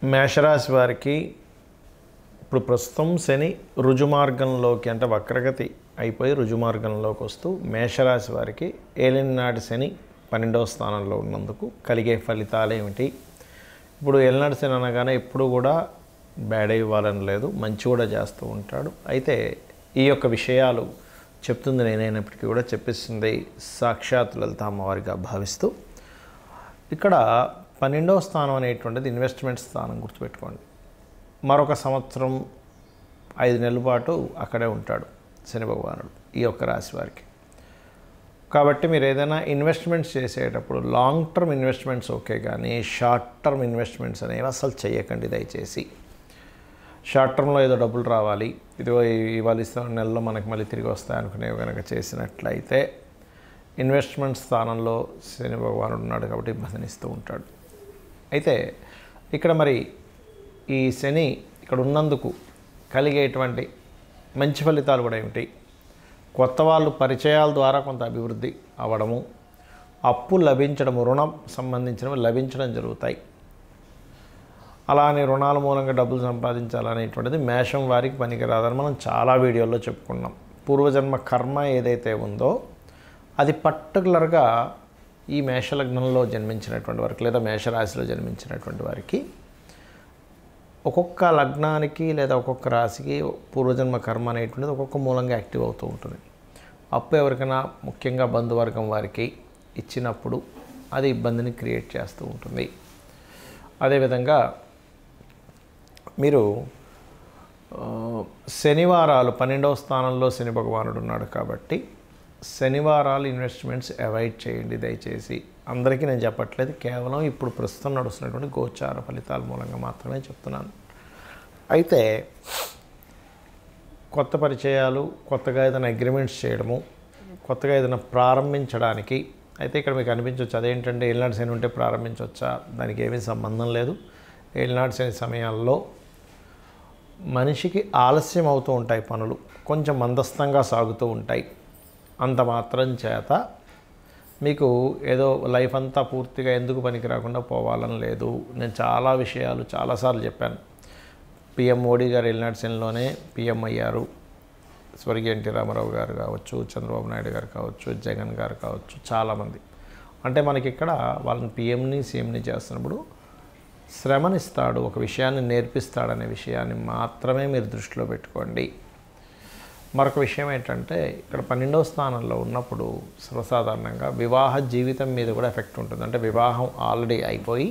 మేషరాశి వారికి ఇప్పుడు ప్రస్తుతం శని రుజుమార్గంలోకి అంటే వక్రగతి అయిపోయి రుజుమార్గంలోకి వస్తూ మేషరాశి వారికి ఏలినాటి శని 12వ స్థానంలో ఉన్నందుకు కలిగే ఫలితాలు ఏమిటి? ఇప్పుడు ఏలినాటి శని అనగానే ఎప్పుడు కూడా బ్యాడ్ ఇవ్వాలని లేదు, మంచి కూడా చేస్తూ ఉంటాడు. అయితే ఈ యొక్క విషయాలు చెప్తుంది నేనైనప్పటికీ కూడా చెప్పిస్తుంది సాక్షాత్ లలిత అమ్మవారిగా భావిస్తూ, ఇక్కడ 12వ స్థానం అనేటువంటిది ఇన్వెస్ట్మెంట్ స్థానం, గుర్తుపెట్టుకోండి. మరొక సంవత్సరం 5 నెలల పాటు అక్కడే ఉంటాడు శని భగవానుడు ఈ యొక్క రాశి వారికి. కాబట్టి మీరు ఏదైనా ఇన్వెస్ట్మెంట్స్ చేసేటప్పుడు లాంగ్ టర్మ్ ఇన్వెస్ట్మెంట్స్ ఓకే, కానీ షార్ట్ టర్మ్ ఇన్వెస్ట్మెంట్స్ అనేవి అసలు చేయకండి దయచేసి. షార్ట్ టర్మ్లో ఏదో డబ్బులు రావాలి, ఇదిగో ఇవాళ ఇస్తున్న నెలలో మనకి మళ్ళీ తిరిగి వస్తాయి అనుకునేవి కనుక చేసినట్లయితే ఇన్వెస్ట్మెంట్ స్థానంలో శని భగవానుడు ఉన్నాడు కాబట్టి ఇబ్బందినిస్తూ ఉంటాడు. అయితే ఇక్కడ మరి ఈ శని ఇక్కడ ఉన్నందుకు కలిగేటువంటి మంచి ఫలితాలు కూడా ఏమిటి? కొత్త వాళ్ళు పరిచయాల ద్వారా కొంత అభివృద్ధి అవ్వడము, అప్పు లభించడము, రుణం సంబంధించినవి లభించడం జరుగుతాయి. అలానే రుణాల మూలంగా డబ్బులు సంపాదించాలనేటువంటిది మేషం వారికి పనికిరాదని మనం చాలా వీడియోల్లో చెప్పుకున్నాం. పూర్వజన్మ కర్మ ఏదైతే ఉందో అది పర్టికులర్గా ఈ మేషలగ్నంలో జన్మించినటువంటి వారికి లేదా మేషరాశిలో జన్మించినటువంటి వారికి ఒక్కొక్క లగ్నానికి లేదా ఒక్కొక్క రాశికి పూర్వజన్మ కర్మ అనేటువంటిది ఒక్కొక్క మూలంగా యాక్టివ్ అవుతూ ఉంటుంది. అప్పు ఎవరికైనా ముఖ్యంగా బంధువర్గం వారికి ఇచ్చినప్పుడు అది ఇబ్బందిని క్రియేట్ చేస్తూ ఉంటుంది. అదేవిధంగా మీరు శనివారాలు 12వ స్థానంలో శని భగవానుడు ఉన్నాడు కాబట్టి శనివారాలు ఇన్వెస్ట్మెంట్స్ అవాయిడ్ చేయండి దయచేసి. అందరికీ నేను చెప్పట్లేదు, కేవలం ఇప్పుడు ప్రస్తుతం నడుస్తున్నటువంటి గోచార ఫలితాల మూలంగా మాత్రమే చెప్తున్నాను. అయితే కొత్త పరిచయాలు, కొత్తగా ఏదైనా అగ్రిమెంట్స్ చేయడము, కొత్తగా ఏదైనా ప్రారంభించడానికి అయితే ఇక్కడ మీకు అనిపించవచ్చు అదేంటంటే ఏలినాటి శని ఉంటే ప్రారంభించవచ్చా? దానికి ఏమీ సంబంధం లేదు. ఏలినాటి శని సమయాల్లో మనిషికి ఆలస్యం అవుతూ ఉంటాయి, పనులు కొంచెం మందస్థంగా సాగుతూ ఉంటాయి. అంత మాత్రం చేత మీకు ఏదో లైఫ్ అంతా పూర్తిగా ఎందుకు పనికి రాకుండా పోవాలని లేదు. నేను చాలా విషయాలు చాలాసార్లు చెప్పాను. పిఎం మోడీ గారు ఏలినాటి శనిలోనే పిఎం అయ్యారు. స్వర్గీయ ఎన్టీ రామారావు గారు కావచ్చు, చంద్రబాబు నాయుడు గారు కావచ్చు, జగన్ గారు కావచ్చు, చాలామంది. అంటే మనకి ఇక్కడ వాళ్ళని పిఎంని సీఎంని చేస్తున్నప్పుడు శ్రమనిస్తాడు, ఒక విషయాన్ని నేర్పిస్తాడనే విషయాన్ని మాత్రమే మీరు దృష్టిలో పెట్టుకోండి. మరొక విషయం ఏంటంటే ఇక్కడ 12వ స్థానంలో ఉన్నప్పుడు సర్వసాధారణంగా వివాహ జీవితం మీద కూడా ఎఫెక్ట్ ఉంటుంది. అంటే వివాహం ఆల్రెడీ అయిపోయి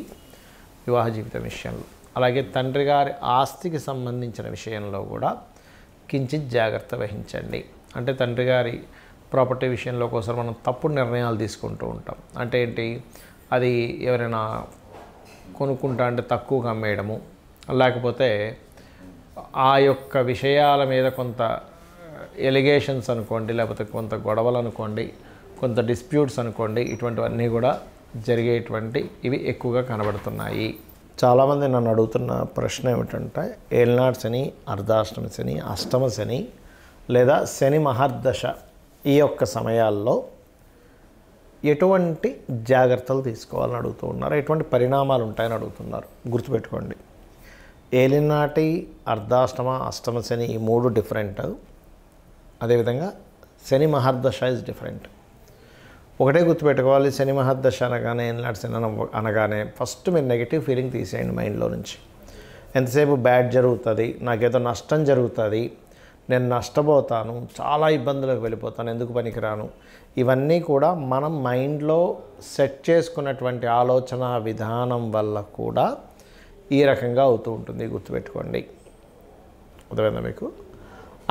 వివాహ జీవితం విషయంలో, అలాగే తండ్రి గారి ఆస్తికి సంబంధించిన విషయంలో కూడా కించిత్ జాగ్రత్త వహించండి. అంటే తండ్రి గారి ప్రాపర్టీ విషయంలో కోసం మనం తప్పుడు నిర్ణయాలు తీసుకుంటూ ఉంటాం. అంటే ఏంటి, అది ఎవరైనా కొనుక్కుంటా అంటే తక్కువగా అమ్మేయడము, లేకపోతే ఆ యొక్క విషయాల మీద కొంత ఎలిగేషన్స్ అనుకోండి, లేకపోతే కొంత గొడవలు అనుకోండి, కొంత డిస్ప్యూట్స్ అనుకోండి, ఇటువంటివన్నీ కూడా జరిగేటువంటి ఇవి ఎక్కువగా కనబడుతున్నాయి. చాలామంది నన్ను అడుగుతున్న ప్రశ్న ఏమిటంటే ఏలినాటి శని, అర్ధాష్టమ శని, అష్టమ శని లేదా శని మహర్దశ ఈ యొక్క సమయాల్లో ఎటువంటి జాగ్రత్తలు తీసుకోవాలని అడుగుతూ ఉన్నారు, ఎటువంటి పరిణామాలు ఉంటాయని అడుగుతున్నారు. గుర్తుపెట్టుకోండి, ఏలినాటి, అర్ధాష్టమ, అష్టమ శని ఈ 3 డిఫరెంట్. అదేవిధంగా శని మహర్దశ ఇస్ డిఫరెంట్. ఒకటే గుర్తుపెట్టుకోవాలి, శని మహర్దశ అనగానే ఏలినాటి శని అనగానే ఫస్ట్ మీరు నెగిటివ్ ఫీలింగ్ తీసేయండి మైండ్లో నుంచి. ఎంతసేపు బ్యాడ్ జరుగుతుంది, నాకేదో నష్టం జరుగుతుంది, నేను నష్టపోతాను, చాలా ఇబ్బందులకు వెళ్ళిపోతాను, ఎందుకు పనికిరాను, ఇవన్నీ కూడా మనం మైండ్లో సెట్ చేసుకున్నటువంటి ఆలోచన విధానం వల్ల కూడా ఈ రకంగా అవుతూ ఉంటుంది. గుర్తుపెట్టుకోండి, అర్థమైందా మీకు?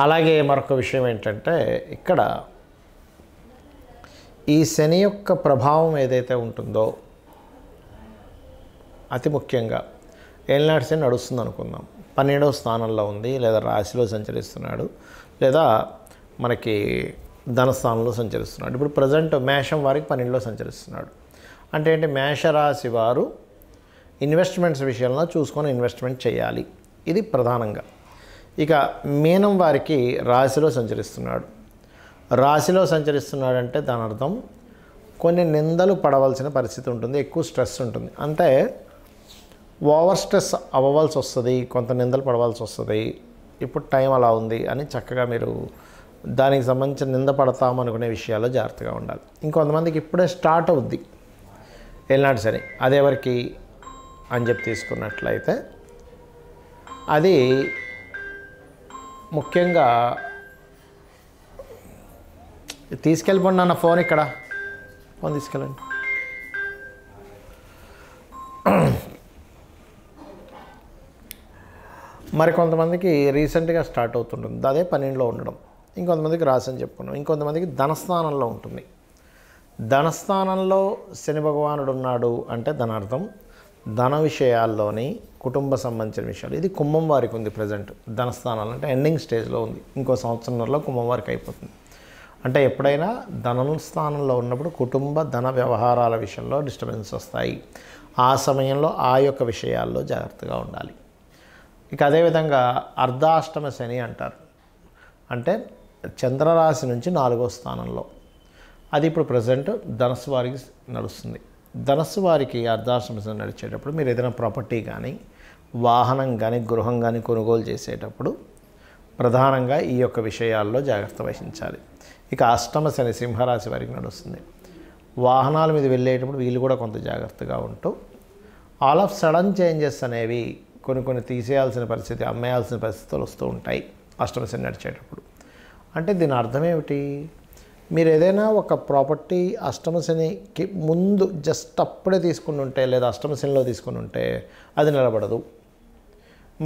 అలాగే మరొక విషయం ఏంటంటే ఇక్కడ ఈ శని యొక్క ప్రభావం ఏదైతే ఉంటుందో అతి ముఖ్యంగా ఏలినాటి శని నడుస్తుంది అనుకుందాం, 12వ స్థానంలో ఉంది, లేదా రాశిలో సంచరిస్తున్నాడు, లేదా మనకి ధనస్థానంలో సంచరిస్తున్నాడు. ఇప్పుడు ప్రజెంట్ మేషం వారికి 12లో సంచరిస్తున్నాడు. అంటే ఏంటి, మేషరాశి వారు ఇన్వెస్ట్మెంట్స్ విషయంలో చూసుకొని ఇన్వెస్ట్మెంట్ చేయాలి, ఇది ప్రధానంగా. ఇక మీనం వారికి రాశిలో సంచరిస్తున్నాడు. రాశిలో సంచరిస్తున్నాడంటే దాని అర్థం కొన్ని నిందలు పడవలసిన పరిస్థితి ఉంటుంది, ఎక్కువ స్ట్రెస్ ఉంటుంది. అంటే ఓవర్ స్ట్రెస్ అవ్వవలసి వస్తుంది, కొంత నిందలు పడవలసి వస్తుంది, ఇప్పుడు టైం అలా ఉంది అని చక్కగా మీరు దానికి సంబంధించిన నింద పడతాం అనుకునే విషయాల్లో జాగ్రత్తగా ఉండాలి. ఇంకొంతమందికి ఇప్పుడే స్టార్ట్ అవుద్ది ఏలినాటి శని, అదెవరికి అని చెప్పి తీసుకున్నట్లయితే అది ముఖ్యంగా తీసుకెళ్ళిపోండి అన్న ఫోన్, ఇక్కడ ఫోన్ తీసుకెళ్ళండి. మరి కొంతమందికి రీసెంట్గా స్టార్ట్ అవుతుంటుంది, అదే 12లో ఉండడం. ఇంకొంతమందికి రాశని చెప్పుకున్నాం. ఇంకొంతమందికి ధనస్థానంలో ఉంటుంది. ధనస్థానంలో శని భగవానుడు ఉన్నాడు అంటే దాని అర్థం ధన విషయాల్లోని కుటుంబ సంబంధించిన విషయాలు. ఇది కుంభం వారికి ఉంది ప్రజెంట్. ధనస్థానాలు అంటే ఎండింగ్ స్టేజ్లో ఉంది, ఇంకో సంవత్సరంలో కుంభం వారికి అయిపోతుంది. అంటే ఎప్పుడైనా ధనస్థానంలో ఉన్నప్పుడు కుటుంబ ధన వ్యవహారాల విషయంలో డిస్టర్బెన్స్ వస్తాయి. ఆ సమయంలో ఆ యొక్క విషయాల్లో జాగ్రత్తగా ఉండాలి. ఇక అదేవిధంగా అర్ధాష్టమ శని అంటారు, అంటే చంద్రరాశి నుంచి 4వ స్థానంలో. అది ఇప్పుడు ప్రజెంట్ ధనస్సు వారికి నడుస్తుంది. ధనస్సు వారికి అర్ధాష్టమ శని నడిచేటప్పుడు మీరు ఏదైనా ప్రాపర్టీ కానీ వాహనం కానీ గృహం కానీ కొనుగోలు చేసేటప్పుడు ప్రధానంగా ఈ యొక్క విషయాల్లో జాగ్రత్త వహించాలి. ఇక అష్టమ శని సింహరాశి వారికి నడుస్తుంది. వాహనాల మీద వెళ్ళేటప్పుడు వీళ్ళు కూడా కొంత జాగ్రత్తగా ఉంటూ ఆల్ ఆఫ్ సడన్ చేంజెస్ అనేవి కొన్ని తీసేయాల్సిన పరిస్థితి, అమ్మేయాల్సిన పరిస్థితులు వస్తూ ఉంటాయి అష్టమ శని నడిచేటప్పుడు. అంటే దీని అర్థం ఏమిటి? మీరు ఏదైనా ఒక ప్రాపర్టీ అష్టమ శనికి ముందు జస్ట్ అప్పుడే తీసుకుని ఉంటే లేదా అష్టమ శనిలో తీసుకుని ఉంటే అది నిలబడదు.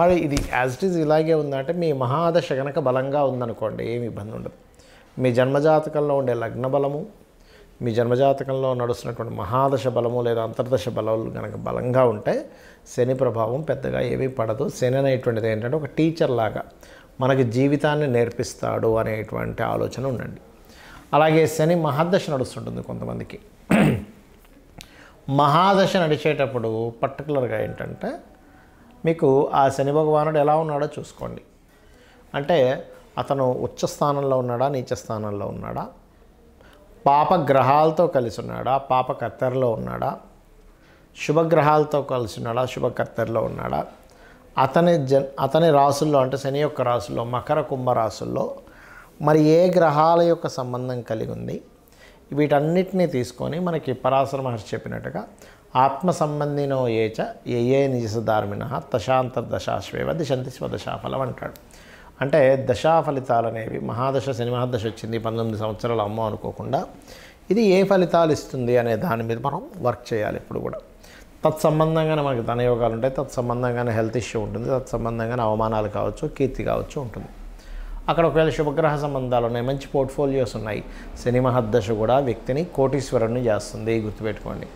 మరి ఇది యాజ్ ఇట్ ఈజ్ ఇలాగే ఉందంటే మీ మహాదశ కనుక బలంగా ఉందనుకోండి ఏమి ఇబ్బంది ఉండదు. మీ జన్మజాతకంలో ఉండే లగ్న బలము, మీ జన్మజాతకంలో నడుస్తున్నటువంటి మహాదశ బలము లేదా అంతర్దశ బలాలు కనుక బలంగా ఉంటే శని ప్రభావం పెద్దగా ఏమీ పడదు. శని అనేటువంటిది ఏంటంటే ఒక టీచర్ లాగా మనకి జీవితాన్ని నేర్పిస్తాడు అనేటువంటి ఆలోచన ఉండండి. అలాగే శని మహాదశ నడుస్తుంటుంది కొంతమందికి. మహాదశ నడిచేటప్పుడు పర్టికులర్గా ఏంటంటే మీకు ఆ శని భగవానుడు ఎలా ఉన్నాడో చూసుకోండి. అంటే అతను ఉచ్చ స్థానంలో ఉన్నాడా, నీచ స్థానంలో ఉన్నాడా, పాపగ్రహాలతో కలిసి ఉన్నాడా, పాపకర్తెరలో ఉన్నాడా, శుభగ్రహాలతో కలిసి ఉన్నాడా, శుభకర్తెరలో ఉన్నాడా, అతని రాసుల్లో అంటే శని యొక్క రాసుల్లో మకర కుంభ రాసుల్లో మరి ఏ గ్రహాల యొక్క సంబంధం కలిగి ఉంది, వీటన్నిటినీ తీసుకొని మనకి పరాశర మహర్షి చెప్పినట్టుగా ఆత్మ సంబంధినో ఏచ ఏ నిజధార్మిణ దశాంతర్దశాశ్వేవ దిశంతి స్వదశాఫలం అంటాడు. అంటే దశా ఫలితాలు అనేవి మహాదశ శని మహాదశ వచ్చింది 19 సంవత్సరాలు అమ్మో అనుకోకుండా ఇది ఏ ఫలితాలు ఇస్తుంది అనే దాని మీద మనం వర్క్ చేయాలి. ఇప్పుడు కూడా తత్సంబంధంగానే మనకి ధనయోగాలు ఉంటాయి, తత్సంబంధంగానే హెల్త్ ఇష్యూ ఉంటుంది, తత్సంబంధంగానే అవమానాలు కావచ్చు, కీర్తి కావచ్చు ఉంటుంది. అక్కడ ఒకవేళ శుభగ్రహ సంబంధాలు ఉన్నాయి, మంచి పోర్ట్ఫోలియోస్ ఉన్నాయి. శని మహద్దశ కూడా వ్యక్తిని కోటీశ్వరుణ్ణి చేస్తుంది, గుర్తుపెట్టుకోండి.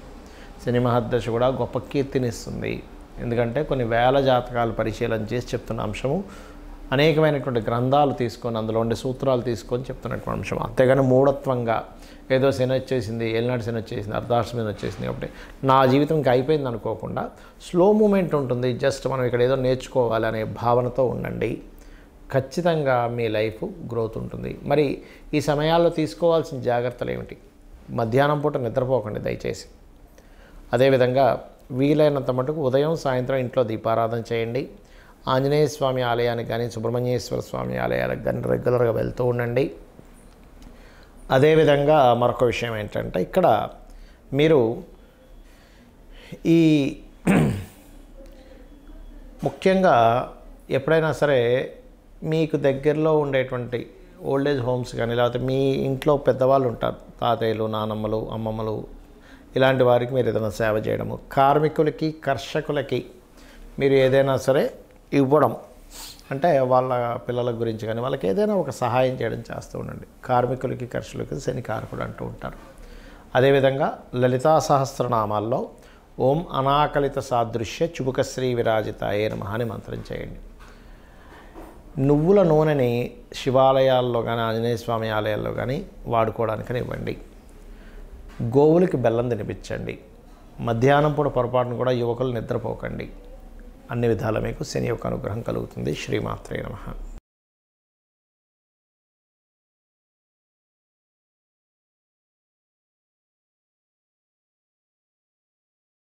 శని మహద్దశ కూడా గొప్ప కీర్తిని ఇస్తుంది. ఎందుకంటే కొన్ని వేల జాతకాలు పరిశీలన చేసి చెప్తున్న అంశము, అనేకమైనటువంటి గ్రంథాలు తీసుకొని అందులో ఉండే సూత్రాలు తీసుకొని చెప్తున్నటువంటి అంశం. అంతేగాని మూఢత్వంగా ఏదో శని వచ్చేసింది, ఏలినాటి శని వచ్చేసింది, అర్ధాష్టమి వచ్చేసింది కాబట్టి నా జీవితం ఇంకా అయిపోయింది అనుకోకుండా స్లో మూమెంట్ ఉంటుంది. జస్ట్ మనం ఇక్కడ ఏదో నేర్చుకోవాలి అనే భావనతో ఉండండి. ఖచ్చితంగా మీ లైఫ్ గ్రోత్ ఉంటుంది. మరి ఈ సమయాల్లో తీసుకోవాల్సిన జాగ్రత్తలు ఏమిటి? మధ్యాహ్నం పూట నిద్రపోకండి దయచేసి. అదేవిధంగా వీలైనంత మటుకు ఉదయం సాయంత్రం ఇంట్లో దీపారాధన చేయండి. ఆంజనేయ స్వామి ఆలయానికి కానీ సుబ్రహ్మణ్యేశ్వర స్వామి ఆలయాలకు కానీ రెగ్యులర్గా వెళ్తూ ఉండండి. అదేవిధంగా మరొక విషయం ఏంటంటే ఇక్కడ మీరు ఈ ముఖ్యంగా ఎప్పుడైనా సరే మీకు దగ్గరలో ఉండేటువంటి ఓల్డేజ్ హోమ్స్ కానీ లేకపోతే మీ ఇంట్లో పెద్దవాళ్ళు ఉంటారు, తాతయ్యలు, నానమ్మలు, అమ్మమ్మలు, ఇలాంటి వారికి మీరు ఏదైనా సేవ చేయడము, కార్మికులకి, కర్షకులకి మీరు ఏదైనా సరే ఇవ్వడం, అంటే వాళ్ళ పిల్లల గురించి కానీ వాళ్ళకి ఏదైనా ఒక సహాయం చేయడం చేస్తూ ఉండండి. కార్మికులకి, కర్షకులకి శని కారకుడు అంటూ ఉంటారు. అదేవిధంగా లలితా సహస్రనామాల్లో ఓం అనాకలిత సాదృశ్య చుబుకశ్రీ విరాజితాయే నమః అని మంత్రం చేయండి. నువ్వుల నూనెని శివాలయాల్లో కానీ ఆంజనేయ స్వామి ఆలయాల్లో కానీ వాడుకోవడానికని ఇవ్వండి. గోవులకి బెల్లం తినిపించండి. మధ్యాహ్నం పూట పొరపాటును కూడా యువకులు నిద్రపోకండి. అన్ని విధాల మీకు శని యొక్క అనుగ్రహం కలుగుతుంది. శ్రీమాత్రే నమః.